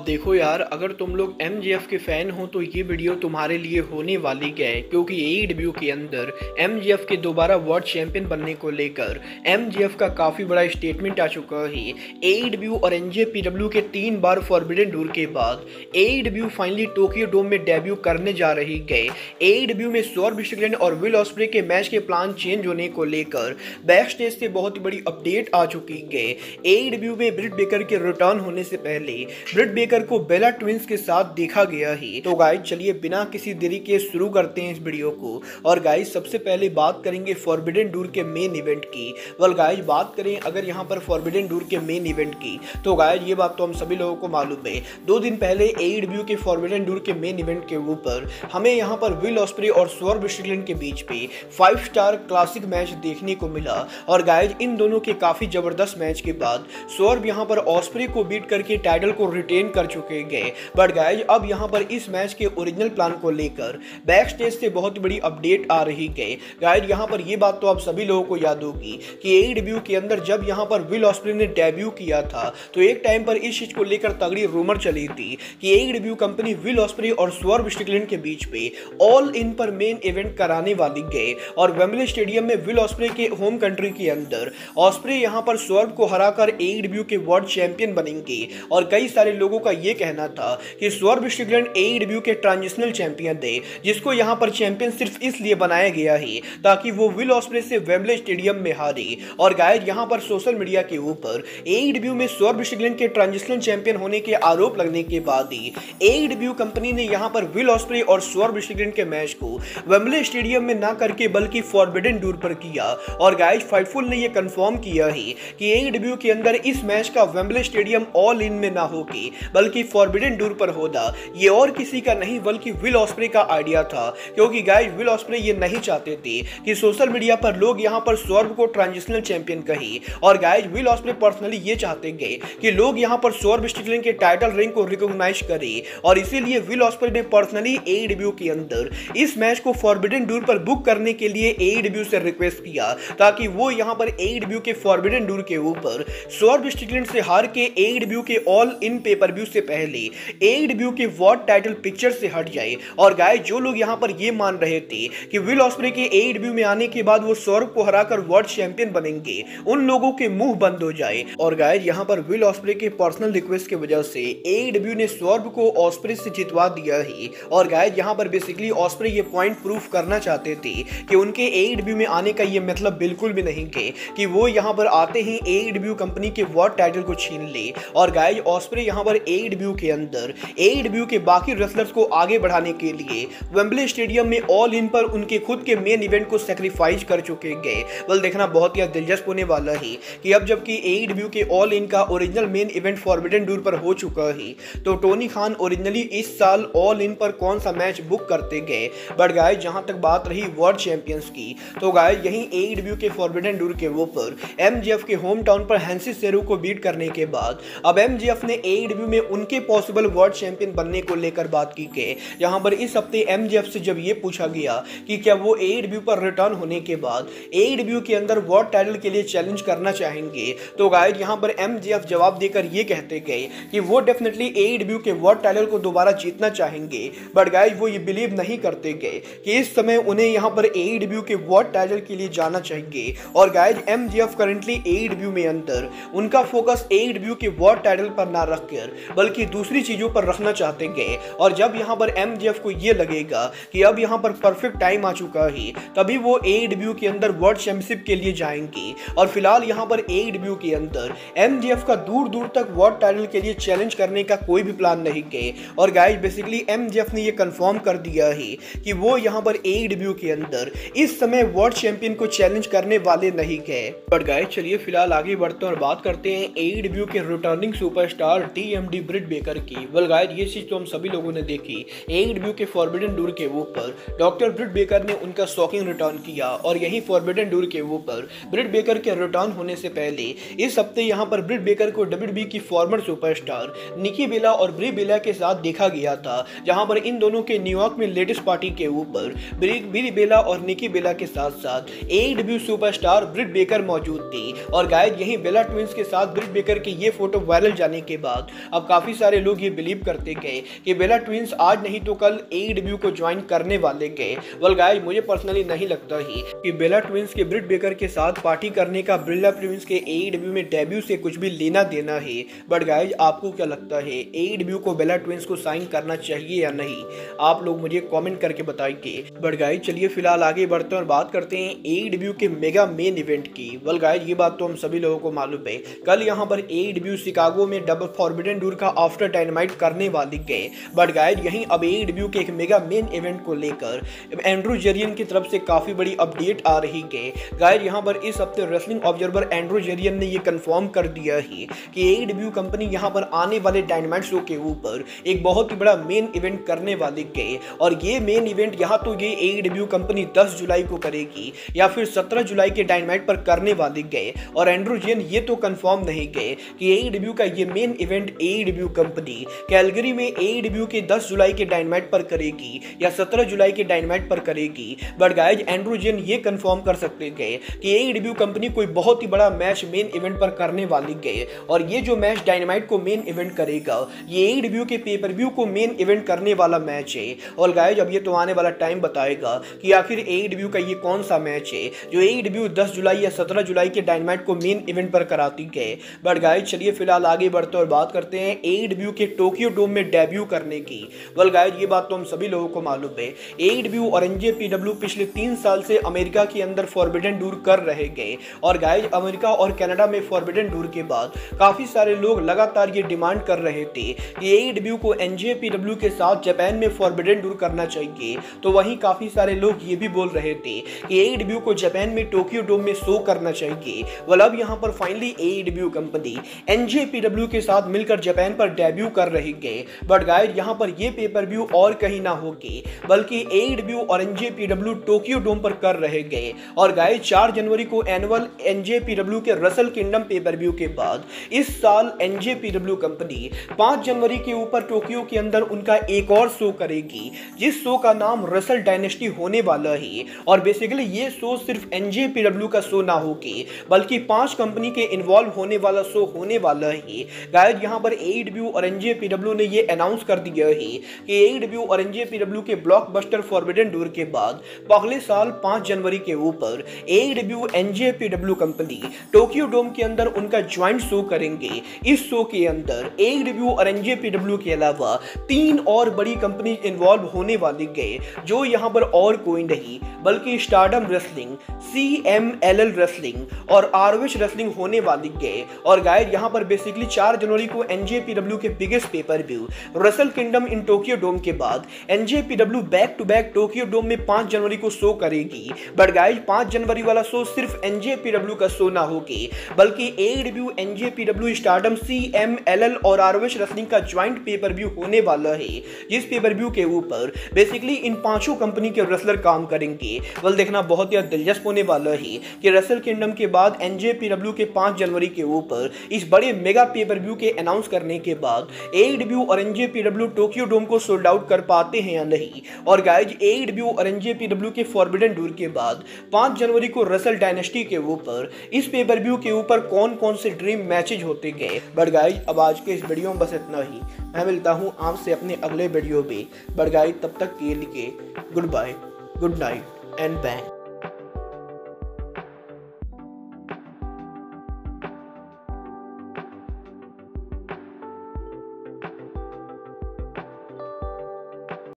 देखो यार, अगर तुम लोग एमजेएफ के फैन हो तो ये वीडियो तुम्हारे लिए होने वाली है, क्योंकि एईडब्ल्यू के अंदर एमजेएफ के दोबारा वर्ल्ड चैंपियन बनने को लेकर एमजेएफ का काफी बड़ा स्टेटमेंट आ चुका है। एईडब्ल्यू और एनजेपीडब्ल्यू के 3 बार फॉरबिडन डोर के बाद एईडब्ल्यू फाइनली टोक्यो डोम में डेब्यू करने जा रही है। एईडब्ल्यू में सौरभ स्ट्रिकलैंड और विल ऑस्प्रे के मैच के प्लान चेंज होने को लेकर बैक स्टेज से बहुत बड़ी अपडेट आ चुकी है। एईडब्ल्यू में ब्रिट बेकर के रिटर्न होने से पहले ब्रिट बेकर को बेला ट्विंस के साथ देखा गया है। तो गाइस चलिए बिना किसी देरी के शुरू करते हैं इस वीडियो को। और गाइस सबसे पहले बात करेंगे फॉरबिडन डोर के मेन इवेंट की। गाइस बात करें अगर यहाँ पर फॉरबिडन डोर के मेन इवेंट की, तो गाइस ये बात तो हम सभी लोगों को मालूम है। 2 दिन पहले एईडब्ल्यू के फॉरबिडन डोर के मेन इवेंट के ऊपर हमें यहाँ पर विल ऑस्प्रे और सौरभ स्ट्रिकलैंड के बीच पे 5 स्टार क्लासिक मैच देखने को मिला। और गाइस इन दोनों के काफी जबरदस्त मैच के बाद सौरभ यहाँ पर ऑस्प्रे को बीट करके टाइटल को रिटेन कर चुके गए। बट गाइज अब यहाँ पर इस मैच के ओरिजिनल प्लान को लेकर बैक स्टेज से बहुत बड़ी अपडेट आ रही है। गाइज यहाँ पर ये बात तो आप सभी लोगों को याद होगी कि एईडब्ल्यू के अंदर जब यहाँ पर विल ऑस्प्रे ने डेब्यू किया था तो एक टाइम पर इस चीज को लेकर तगड़ी रूमर चली थी कि एईडब्ल्यू कंपनी विल ऑस्प्रे और सौरभ स्ट्रिकलैंड के बीच पे ऑल इन पर मेन इवेंट कराने वाली है। और वेम्बले स्टेडियम में विल ऑस्प्रे के होम कंट्री के अंदर ऑस्प्रे यहाँ पर सौरभ को हराकर एईडब्ल्यू के वर्ल्ड चैंपियन बनेंगे। और कई सारे लोगों का ये कहना था कि सौरभ स्ट्रिकलैंड एईडब्ल्यू के ट्रांजिशनल चैंपियन थे, जिसको यहां पर चैंपियन सिर्फ इसलिए बनाया गया है ताकि वो विल ऑस्प्रे से वेम्बले स्टेडियम में हारे। और गाइस यहां पर सोशल मीडिया के ऊपर एईडब्ल्यू में सौरभ स्ट्रिकलैंड के ट्रांजिशनल चैंपियन होने के आरोप लगने के बाद ही एईडब्ल्यू कंपनी ने यहां पर विल ऑस्प्रे और सौरभ स्ट्रिकलैंड के मैच को वेम्बले स्टेडियम में ना करके बल्कि फॉरबिडन डोर पर किया। और गाइस फाइटफुल ने यह कंफर्म किया है कि एईडब्ल्यू के अंदर इस मैच का वेम्बले स्टेडियम ऑल इन में ना होगी बल्कि फॉरबिडन डोर पर होगा। ये और किसी का नहीं बल्कि विल ऑस्प्रे का आइडिया था, क्योंकि गाइस विल ऑस्प्रे ये नहीं चाहते थे कि सोशल मीडिया पर लोग यहां पर सौरभ को ट्रांजिशनल चैंपियन कहे। और गाइस विल ऑस्प्रे पर्सनली ये चाहते हैं कि लोग यहां पर सौरभ स्ट्रिकलैंड के टाइटल रिंग को रिकॉग्नाइज करें। और इसीलिए विल ऑस्प्रे ने पर्सनली एईडब्ल्यू के अंदर इस मैच को फॉरबिडन डोर पर बुक करने के लिए एईडब्ल्यू से रिक्वेस्ट किया ताकि वो यहां पर एईडब्ल्यू के फॉरबिडन डोर के ऊपर सौरभ स्ट्रिकलैंड से हार के एईडब्ल्यू के ऑल इन पेपर व्यू से पहले एईडब्ल्यू के वर्ल्ड टाइटल पिक्चर से हट जाए। और गाइस जो लोग यहां पर ये मान रहे थे कि विल ऑस्प्रे के एईडब्ल्यू में आने के बाद वो सौरभ को हराकर वर्ल्ड चैंपियन बनेंगे, उन लोगों के मुंह बंद हो जाए। और गाइस यहां पर विल ऑस्प्रे के पर्सनल रिक्वेस्ट की वजह से एईडब्ल्यू ने सौरभ को ऑस्प्रे से जितवा दिया है। और गाइस यहां पर बेसिकली ऑस्प्रे ये पॉइंट प्रूफ करना चाहते थे कि उनके एईडब्ल्यू में आने का ये मतलब बिल्कुल भी नहीं है कि वो यहां पर आते ही एईडब्ल्यू कंपनी के वर्ल्ड टाइटल को छीन ले। और गाइस ऑस्प्रे यहां पर एईडब्ल्यू के अंदर एईडब्ल्यू के बाकी रेसलर्स को आगे बढ़ाने के लिए वेम्बले स्टेडियम में ऑल इन पर उनके खुद के मेन इवेंट को सैक्रिफाइस कर चुके गए। देखना बहुत ही दिलचस्प होने वाला है कि अब जबकि एईडब्ल्यू के ऑल इन का original main event forbidden door पर हो चुका है, तो टोनी खान ओरिजिनली इस साल ऑल इन पर कौन सा मैच बुक करते गए। बट गाइस जहां तक बात रही वर्ल्ड चैंपियंस की, तो गाइस यहीं एईडब्ल्यू के फॉरबिडन डोर के ऊपर एमजेएफ के होम टाउन पर हैंसी सेरू को बीट करने के बाद अब एमजेएफ ने एईडब्ल्यू में उनके पॉसिबल वर्ल्ड चैंपियन बनने को लेकर बात की है। यहां पर इस हफ्ते एमजेएफ से जब ये पूछा गया कि क्या वो एईडब्ल्यू पर रिटर्न होने के बाद एईडब्ल्यू के अंदर वर्ल्ड टाइटल के लिए चैलेंज करना चाहेंगे, तो गाइस यहां पर एमजेएफ जवाब देकर ये कहते गए कि वो डेफिनेटली एईडब्ल्यू के वर्ल्ड टाइटल को दोबारा जीतना चाहेंगे। बट गाइस वो ये बिलीव नहीं करते गए कि इस समय उन्हें यहां पर एईडब्ल्यू के वर्ल्ड टाइटल के लिए जाना चाहिए। और गाइस एमजेएफ करंटली एईडब्ल्यू में अंदर उनका फोकस एईडब्ल्यू के वर्ल्ड टाइटल पर ना रखकर बल्कि दूसरी चीजों पर रखना चाहते हैं। और जब यहां पर एमजेएफ को यह लगेगा कि अब यहां पर परफेक्ट टाइम आ चुका है, तभी वो एईडब्ल्यू के अंदर वर्ल्ड चैंपियनशिप के लिए जाएंगे। और फिलहाल यहां पर एईडब्ल्यू के अंदर एमजेएफ का दूर दूर तक वर्ल्ड टाइटल के लिए चैलेंज करने का कोई भी प्लान नहीं है। और गाइस बेसिकली एमजेएफ ने यह कंफर्म कर दिया है कि वो यहां पर एईडब्ल्यू के अंदर इस समय वर्ल्ड चैंपियन को चैलेंज करने वाले नहीं है। बट गाइस चलिए फिलहाल आगे बढ़ते हैं और बात करते हैं एईडब्ल्यू के रिटर्निंग सुपरस्टार टीएमडी ब्रिट बेकर की। गाइस ये चीज तो हम सभी लोगों ने देखी, एईडब्ल्यू के फॉरबिडन डोर के ऊपर डॉक्टर ब्रिट बेकर ने उनका शॉकिंग रिटर्न किया। और यही फॉरबिडन डोर के ऊपर ब्रिट बेकर के रिटर्न होने से पहले इस हफ्ते यहां पर ब्रिट बेकर को डब्ल्यूडब्ल्यूई की फॉर्मर सुपरस्टार निकी बेला और ब्री बेला के साथ देखा गया था, जहां पर इन दोनों के न्यूयॉर्क में लेटेस्ट पार्टी के ऊपर ब्री बेला और निकी बेला के साथ साथ एईडब्ल्यू सुपरस्टार ब्रिट बेकर मौजूद थी। और गाइस यही बेला ट्विंस के साथ ब्रिट बेकर की ये फोटो वायरल जाने के बाद अब काफ़ी सारे लोग ये बिलीव करते गए कि बेला ट्विंस आज नहीं तो कल AEW को ज्वाइन करने वाले गए। वेल गाइस, मुझे पर्सनली नहीं लगता ही कि बेला ट्विंस के ब्रिट बेकर के साथ पार्टी करने का बेला ट्विंस के AEW में डेब्यू से कुछ भी लेना देना है। बट गाइस, आपको क्या लगता है AEW को बेला ट्विंस को साइन करना चाहिए या नहीं? आप लोग मुझे कमेंट करके बताइए। बट गाइस, चलिए फिलहाल आगे बढ़ते हैं और बात करते हैं AEW के मेगा मेन इवेंट की। वेल गाइस, ये बात तो हम सभी लोगों को मालूम है, कल यहाँ पर AEW शिकागो में डबल फॉरबिडन डोर का आफ्टर डायनामाइट करने वाली गए। बट गाइस, यहीं अब AEW के एक मेगा मेन इवेंट को लेकर एंड्रू जेरियन की तरफ से काफी बड़ी अपडेट आ रही है। गाइस, यहाँ पर इस हफ्ते रेसलिंग ऑब्जर्वर एंड्रू जेरियन ने ये कंफर्म कर दिया है कि AEW कंपनी यहाँ पर आने वाले डायनामाइट शो के ऊपर एक बहुत ही बड़ा मेन इवेंट करने वाली गए। और ये मेन इवेंट यहाँ तो ये AEW कंपनी 10 जुलाई को करेगी या फिर 17 जुलाई के डायनामाइट पर करने वाली गए। और एंड्रू जेरियन ये तो कंफर्म नहीं गए कि AEW का ये main event AEW company Calgary में AEW के 10 जुलाई के डायनामाइट पर करेगी या 17 जुलाई के डायनामाइट पर करेगी। बट गाइस, एंड्रू जेरियन ये कंफर्म कर सकते गए कि AEW कंपनी कोई बहुत ही बड़ा मैच मेन इवेंट पर करने वाली गए। और ये जो मैच डायनामाइट को मेन इवेंट करेगा, ये AEW के पेपर व्यू को मेन इवेंट करने वाला मैच है। और गाइस, अब ये तो आने वाला टाइम बताएगा कि आखिर AEW का ये कौन सा मैच है जो AEW 10 जुलाई या 17 जुलाई के डायनामाइट को मेन इवेंट पर कराती है। बट गाइस, चलिए फिलहाल आगे बढ़ते और बात करते हैं AEW के टोक्यो डोम में डेब्यू करने की। वेल गाइस, ये बात तो हम सभी लोगों को मालूम है, AEW और NJPW पिछले 3 साल से अमेरिका के अंदर फॉरबिडन डोर कर रहे गए। और गाइस, अमेरिका और कनाडा में फॉरबिडन डोर के बाद काफी सारे लोग लगातार ये डिमांड कर रहे थे कि AEW को NJPW के साथ जापान में फॉरबिडन डोर करना चाहिए। तो वहीं काफी सारे लोग ये भी बोल रहे थे कि AEW को जापान में टोक्यो डोम में शो करना चाहिए। वेल, अब यहाँ पर फाइनली AEW कंपनी NJPW के साथ मिलकर जापान पर डेब्यू कर रही है। बट गाइस, यहाँ पर ये पेपर व्यू और कहीं ना होगी बल्कि AEW और NJPW टोक्यो डोम पर कर रहे गए। और गाइस, 4 जनवरी को एनुअल NJPW के रसल किंगडम पेपर व्यू के बाद इस साल NJPW कंपनी 5 जनवरी के ऊपर टोक्यो के अंदर उनका एक और शो करेगी, जिस शो का नाम रसल डायनेस्टी होने वाला है। और बेसिकली ये शो सिर्फ NJPW का शो ना होगी बल्कि 5 कंपनी के इन्वॉल्व होने वाला शो होने वाला है। गाइस, यहाँ पर AEW और NJPW ने ये अनाउंस कर दिया है कि AEW और NJPW के ब्लॉकबस्टर फॉरबिडन डोर के बाद अगले साल 5 जनवरी के ऊपर AEW NJPW company Tokyo dome के अंदर उनका ज्वाइंट शो करेंगे। इस शो के अंदर AEW और NJPW के अलावा 3 और बड़ी कंपनी इन्वॉल्व होने वाली गए, जो यहाँ पर और कोई नहीं बल्कि स्टारडम रेसलिंग, CMLL रेसलिंग और ROH रेसलिंग होने वाली गए। और गाइस, यहाँ पर बेसिकली 4 जनवरी को NJPW के biggest pay per view wrestle kingdom in Tokyo dome के बाद NJPW back to back Tokyo dome में 5 जनवरी को शो करेगी। बट गाइस, 5 जनवरी वाला शो सिर्फ NJPW का शो ना होगी बल्कि AEW NJPW स्टारडम CMLL और ROH रेसलिंग का ज्वाइंट पेपर व्यू होने वाला है, जिस पेपर व्यू के ऊपर बेसिकली इन 5 कंपनी के रेसलर काम करेंगे। वेल, देखना बहुत ही दिलचस्प होने वाला है कि रसल किंगडम के बाद NJPW के 5 जनवरी के ऊपर इस बड़े मेगा पेपर व्यू के अनाउंस करने के बाद AEW और NJPW टोक्यो डोम को सोल्ड आउट कर पाते हैं या नहीं। और गाइस, AEW और NJPW के फॉरबिडन डोर के बाद 5 जनवरी को रसल डायनेस्टी के ऊपर इस पेपर व्यू के ऊपर कौन कौन से ड्रीम मैचेज होते गए। बट गाइस, अब आज के इस वीडियो में बस इतना ही। मैं मिलता हूँ आपसे अपने अगले वीडियो में। बट गाइस, तब तक के लिए goodbye, good night and bang.